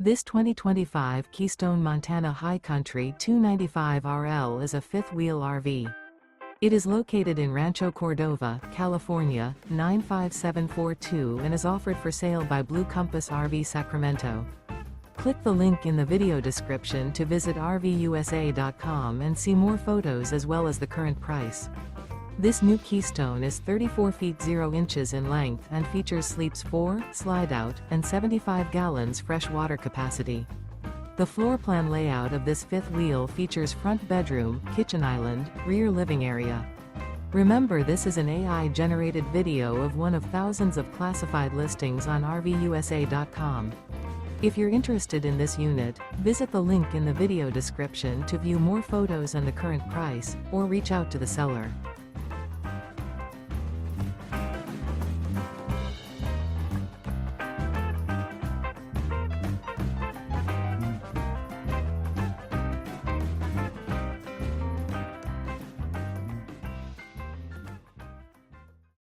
This 2025 Keystone Montana High Country 295RL is a fifth-wheel RV. It is located in Rancho Cordova, California, 95742 and is offered for sale by Blue Compass RV Sacramento. Click the link in the video description to visit RVUSA.com and see more photos as well as the current price. This new Keystone is 34 feet 0 inches in length and features sleeps 4, Slideout, and 75 gallons fresh water capacity. The floor plan layout of this fifth wheel features front bedroom, kitchen island, rear living area. Remember, this is an AI-generated video of one of thousands of classified listings on RVUSA.com. If you're interested in this unit, visit the link in the video description to view more photos and the current price, or reach out to the seller.